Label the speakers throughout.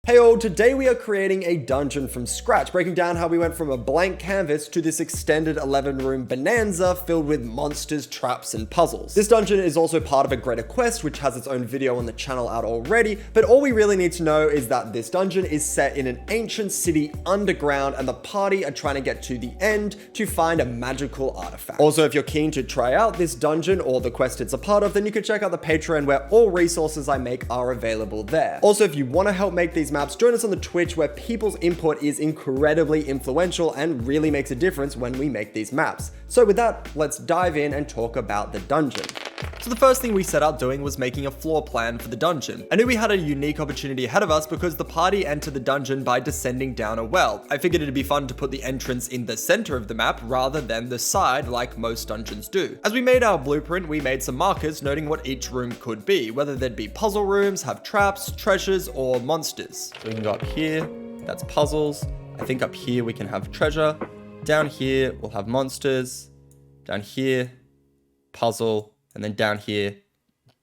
Speaker 1: Hey all, today we are creating a dungeon from scratch, breaking down how we went from a blank canvas to this extended 11-room bonanza filled with monsters, traps, and puzzles. This dungeon is also part of a greater quest, which has its own video on the channel out already, but all we really need to know is that this dungeon is set in an ancient city underground, and the party are trying to get to the end to find a magical artifact. Also, if you're keen to try out this dungeon or the quest it's a part of, then you can check out the Patreon where all resources I make are available there. Also, if you want to help make these maps, join us on the Twitch where people's input is incredibly influential and really makes a difference when we make these maps. So with that, let's dive in and talk about the dungeon. So the first thing we set out doing was making a floor plan for the dungeon. I knew we had a unique opportunity ahead of us because the party entered the dungeon by descending down a well. I figured it'd be fun to put the entrance in the center of the map rather than the side like most dungeons do. As we made our blueprint, we made some markers noting what each room could be, whether they'd be puzzle rooms, have traps, treasures, or monsters. So we can go up here, that's puzzles. I think up here we can have treasure. Down here we'll have monsters. Down here, puzzle. And then down here,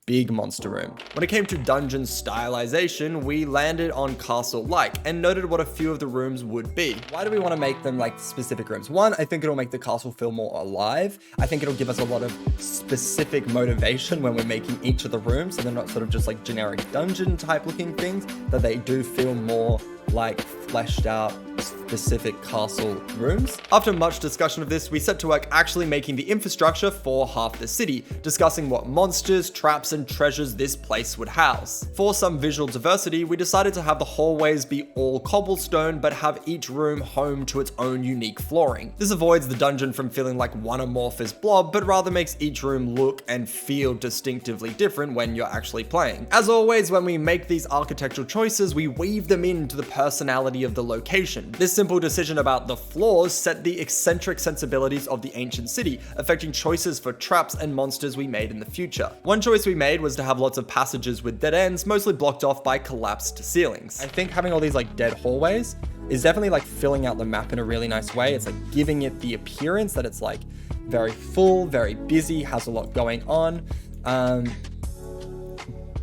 Speaker 1: big monster room. When it came to dungeon stylization, we landed on castle-like and noted what a few of the rooms would be. Why do we want to make them like specific rooms? One, I think it'll make the castle feel more alive. I think it'll give us a lot of specific motivation when we're making each of the rooms, so they're not sort of just like generic dungeon type looking things, that they do feel more like fleshed out specific castle rooms. After much discussion of this, we set to work actually making the infrastructure for half the city, discussing what monsters, traps, and treasures this place would house. For some visual diversity, we decided to have the hallways be all cobblestone, but have each room home to its own unique flooring. This avoids the dungeon from feeling like one amorphous blob, but rather makes each room look and feel distinctively different when you're actually playing. As always, when we make these architectural choices, we weave them into the personality of the location. This simple decision about the floors set the eccentric sensibilities of the ancient city, affecting choices for traps and monsters we made in the future. One choice we made was to have lots of passages with dead ends, mostly blocked off by collapsed ceilings. I think having all these like dead hallways is definitely like filling out the map in a really nice way. It's like giving it the appearance that it's like very full, very busy, has a lot going on.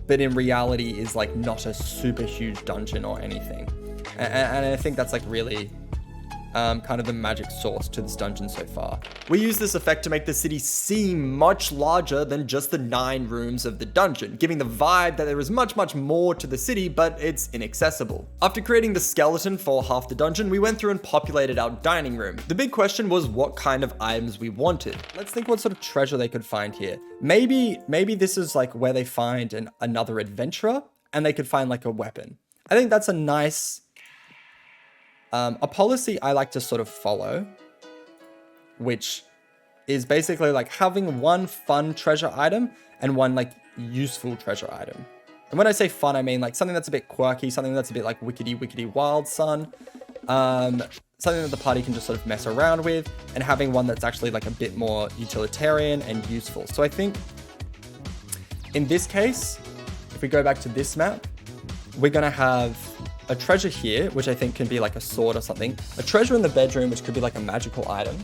Speaker 1: But in reality is like not a super huge dungeon or anything. And I think that's like really kind of the magic source to this dungeon so far. We use this effect to make the city seem much larger than just the 9 rooms of the dungeon, giving the vibe that there is much more to the city, but it's inaccessible. After creating the skeleton for half the dungeon, we went through and populated our dining room. The big question was what kind of items we wanted. Let's think what sort of treasure they could find here. Maybe this is like where they find another adventurer and they could find like a weapon. I think that's a nice a policy I like to sort of follow, which is basically like having one fun treasure item and one like useful treasure item. And when I say fun, I mean like something that's a bit quirky, something that's a bit like wickety wild son, something that the party can just sort of mess around with, and having one that's actually like a bit more utilitarian and useful. So I think in this case, if we go back to this map, we're gonna have a treasure here, which I think can be like a sword or something, a treasure in the bedroom, which could be like a magical item.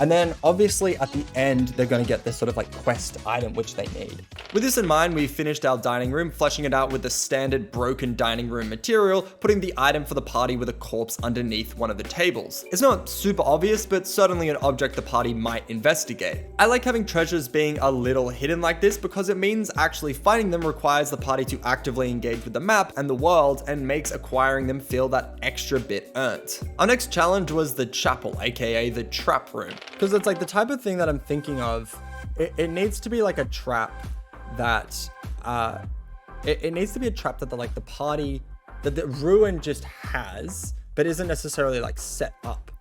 Speaker 1: And then obviously at the end, they're going to get this sort of like quest item, which they need. With this in mind, we finished our dining room, fleshing it out with the standard broken dining room material, putting the item for the party with a corpse underneath one of the tables. It's not super obvious, but certainly an object the party might investigate. I like having treasures being a little hidden like this because it means actually finding them requires the party to actively engage with the map and the world, and makes acquiring them feel that extra bit earned. Our next challenge was the chapel, aka the trap room. Because it's like the type of thing that I'm thinking of, it needs to be like a trap that, it needs to be a trap that the party, that the ruin just has, but isn't necessarily like set up,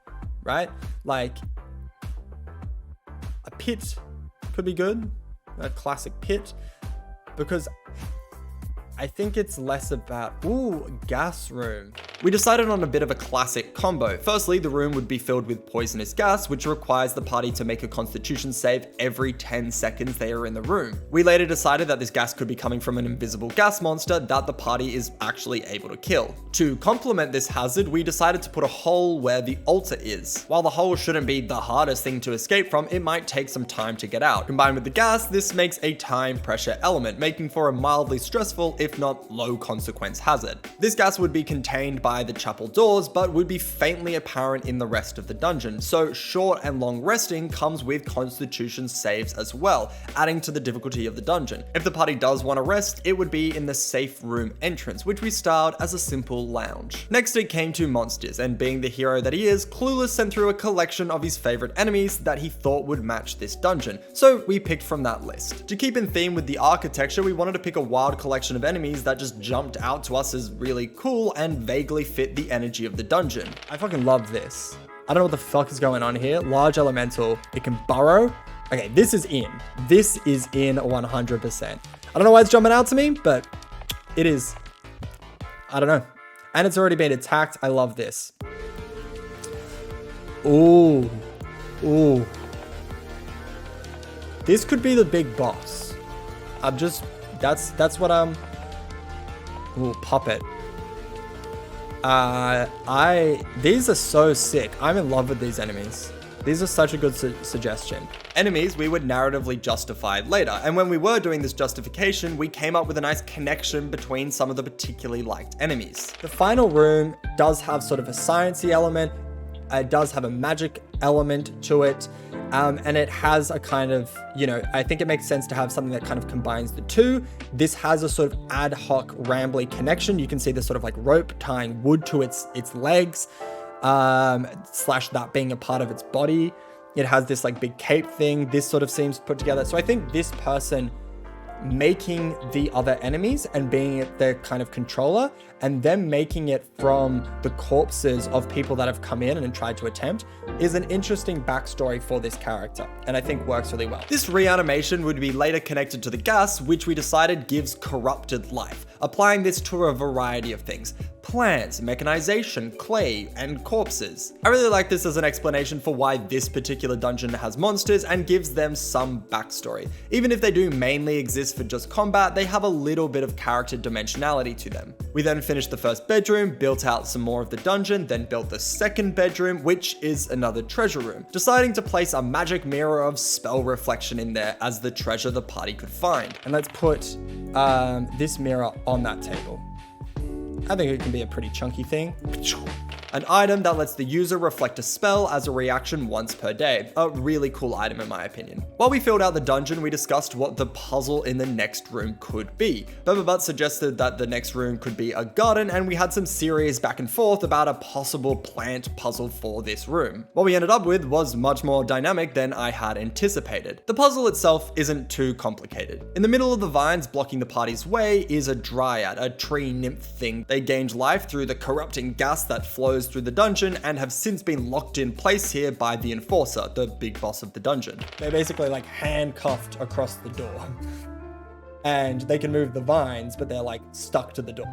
Speaker 1: right? Like a pit could be good, a classic pit, because I think it's less about, gas room. We decided on a bit of a classic combo. Firstly, the room would be filled with poisonous gas, which requires the party to make a constitution save every 10 seconds they are in the room. We later decided that this gas could be coming from an invisible gas monster that the party is actually able to kill. To complement this hazard, we decided to put a hole where the altar is. While the hole shouldn't be the hardest thing to escape from, it might take some time to get out. Combined with the gas, this makes a time pressure element, making for a mildly stressful, if if not low consequence hazard. This gas would be contained by the chapel doors, but would be faintly apparent in the rest of the dungeon, so short and long resting comes with constitution saves as well, adding to the difficulty of the dungeon. If the party does want to rest, it would be in the safe room entrance, which we styled as a simple lounge. Next it came to monsters, and being the hero that he is, Clueless sent through a collection of his favorite enemies that he thought would match this dungeon, so we picked from that list. To keep in theme with the architecture, we wanted to pick a wild collection of enemies that just jumped out to us as really cool and vaguely fit the energy of the dungeon. I fucking love this. I don't know what the fuck is going on here. Large elemental, it can burrow. Okay, this is in. This is in 100%. I don't know why it's jumping out to me, but it is. I don't know. And it's already been attacked. I love this. Ooh. Ooh. This could be the big boss. That's what I'm... Ooh, puppet. These are so sick. I'm in love with these enemies. These are such a good suggestion. Enemies we would narratively justify later, and when we were doing this justification, we came up with a nice connection between some of the particularly liked enemies. The final room does have sort of a sciencey element. It does have a magic element to it, and it has a kind of, I think it makes sense to have something that kind of combines the two. This has a sort of ad hoc rambly connection. You can see the sort of like rope tying wood to its legs, slash that being a part of its body. It has this like big cape thing. This sort of seems put together. So I think this person making the other enemies and being their kind of controller, and them making it from the corpses of people that have come in and tried to attempt, is an interesting backstory for this character, and I think works really well. This reanimation would be later connected to the gas, which we decided gives corrupted life, applying this to a variety of things: plants, mechanization, clay, and corpses. I really like this as an explanation for why this particular dungeon has monsters and gives them some backstory. Even if they do mainly exist for just combat, they have a little bit of character dimensionality to them. We then finished the first bedroom, built out some more of the dungeon, then built the second bedroom, which is another treasure room, deciding to place a magic mirror of spell reflection in there as the treasure the party could find. And let's put this mirror on that table. I think it can be a pretty chunky thing. An item that lets the user reflect a spell as a reaction once per day. A really cool item in my opinion. While we filled out the dungeon, we discussed what the puzzle in the next room could be. Butt suggested that the next room could be a garden, and we had some serious back and forth about a possible plant puzzle for this room. What we ended up with was much more dynamic than I had anticipated. The puzzle itself isn't too complicated. In the middle of the vines blocking the party's way is a dryad, a tree nymph thing. They gained life through the corrupting gas that flows through the dungeon and have since been locked in place here by the enforcer, the big boss of the dungeon. They're basically like handcuffed across the door. And they can move the vines, but they're like stuck to the door.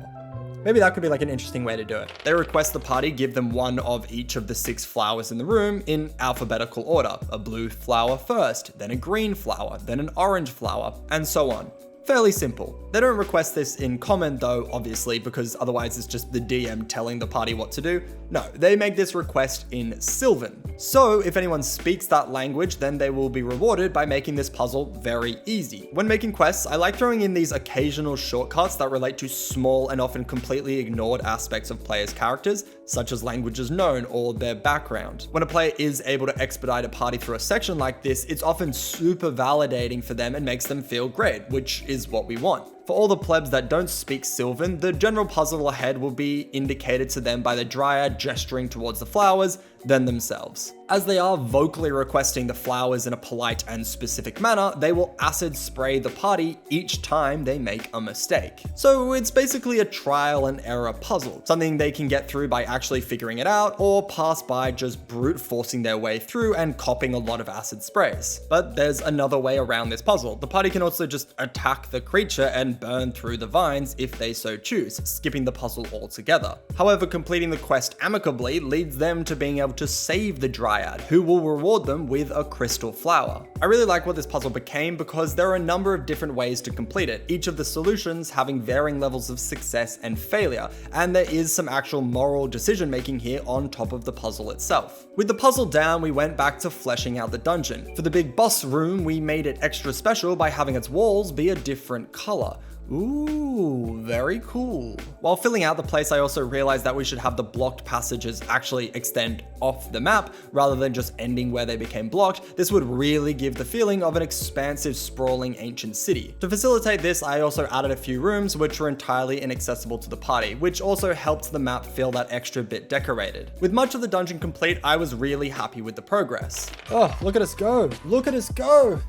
Speaker 1: Maybe that could be like an interesting way to do it. They request the party give them one of each of the 6 flowers in the room in alphabetical order. A blue flower first, then a green flower, then an orange flower, and so on. Fairly simple. They don't request this in common though, obviously, because otherwise it's just the DM telling the party what to do. No, they make this request in Sylvan. So if anyone speaks that language, then they will be rewarded by making this puzzle very easy. When making quests, I like throwing in these occasional shortcuts that relate to small and often completely ignored aspects of players' characters, such as languages known or their background. When a player is able to expedite a party through a section like this, it's often super validating for them and makes them feel great, which is what we want. For all the plebs that don't speak Sylvan, the general puzzle ahead will be indicated to them by the dryad gesturing towards the flowers, then themselves. As they are vocally requesting the flowers in a polite and specific manner, they will acid spray the party each time they make a mistake. So it's basically a trial and error puzzle, something they can get through by actually figuring it out, or pass by just brute forcing their way through and copping a lot of acid sprays. But there's another way around this puzzle. The party can also just attack the creature and burn through the vines if they so choose, skipping the puzzle altogether. However, completing the quest amicably leads them to being able to save the dryad, who will reward them with a crystal flower. I really like what this puzzle became because there are a number of different ways to complete it, each of the solutions having varying levels of success and failure, and there is some actual moral decision making here on top of the puzzle itself. With the puzzle down, we went back to fleshing out the dungeon. For the big boss room, we made it extra special by having its walls be a different color.
Speaker 2: Ooh, very cool. While filling out the place, I also realized that we should have the blocked passages actually extend off the map rather than just ending where they became blocked. This would really give the feeling of an expansive, sprawling ancient city. To facilitate this, I also added a few rooms which were entirely inaccessible to the party, which also helped the map feel that extra bit decorated. With much of the dungeon complete, I was really happy with the progress. Oh, look at us go. Look at us go.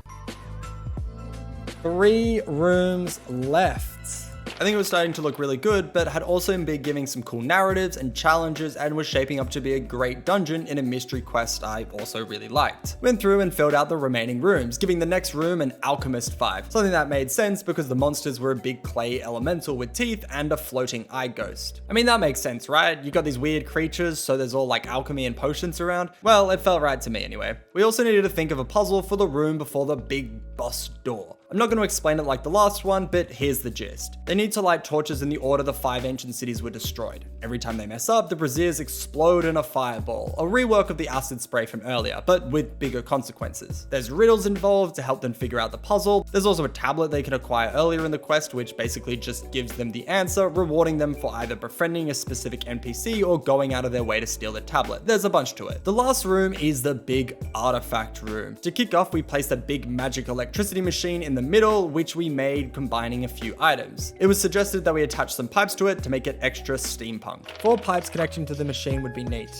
Speaker 2: 3 rooms left. I think it was starting to look really good, but had also been giving some cool narratives and challenges and was shaping up to be a great dungeon in a mystery quest I also really liked. Went through and filled out the remaining rooms, giving the next room an alchemist vibe, something that made sense because the monsters were a big clay elemental with teeth and a floating eye ghost. I mean, that makes sense, right? You got these weird creatures, so there's all like alchemy and potions around. Well, it felt right to me anyway. We also needed to think of a puzzle for the room before the big boss door. I'm not going to explain it like the last one, but here's the gist. They need to light torches in the order the 5 ancient cities were destroyed. Every time they mess up, the braziers explode in a fireball, a rework of the acid spray from earlier, but with bigger consequences. There's riddles involved to help them figure out the puzzle. There's also a tablet they can acquire earlier in the quest, which basically just gives them the answer, rewarding them for either befriending a specific NPC or going out of their way to steal the tablet. There's a bunch to it. The last room is the big artifact room. To kick off, we placed a big magic electricity machine in the middle, which we made combining a few items. It was suggested that we attach some pipes to it to make it extra steampunk. 4 pipes connecting to the machine would be neat.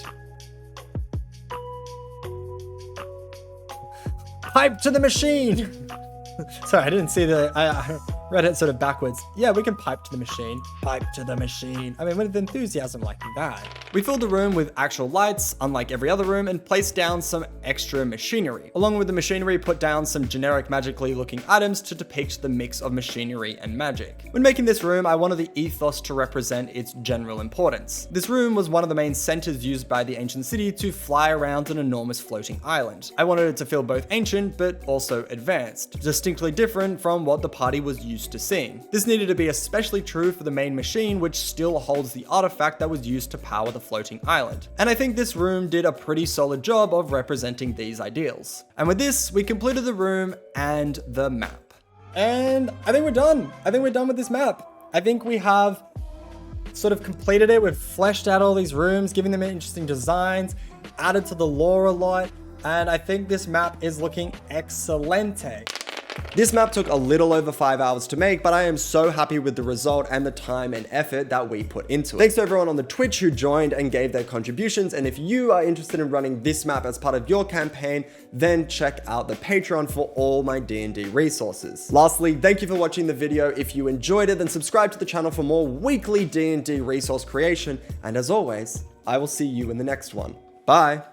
Speaker 2: Pipe to the machine! Sorry, I didn't see I read it sort of backwards. Yeah, we can pipe to the machine. Pipe to the machine. I mean, with enthusiasm like that. We filled the room with actual lights, unlike every other room, and placed down some extra machinery. Along with the machinery, put down some generic magically looking items to depict the mix of machinery and magic. When making this room, I wanted the ethos to represent its general importance. This room was one of the main centers used by the ancient city to fly around an enormous floating island. I wanted it to feel both ancient, but also advanced, distinctly different from what the party was used to seeing. This needed to be especially true for the main machine, which still holds the artifact that was used to power the floating island. And I think this room did a pretty solid job of representing these ideals. And with this, we completed the room and the map. And I think we're done. I think we're done with this map. I think we have sort of completed it. We've fleshed out all these rooms, giving them interesting designs, added to the lore a lot, and I think this map is looking excelente.
Speaker 1: This map took a little over 5 hours to make, but I am so happy with the result and the time and effort that we put into it. Thanks to everyone on the Twitch who joined and gave their contributions, and if you are interested in running this map as part of your campaign, then check out the Patreon for all my D&D resources. Lastly, thank you for watching the video. If you enjoyed it, then subscribe to the channel for more weekly D&D resource creation, and as always, I will see you in the next one. Bye!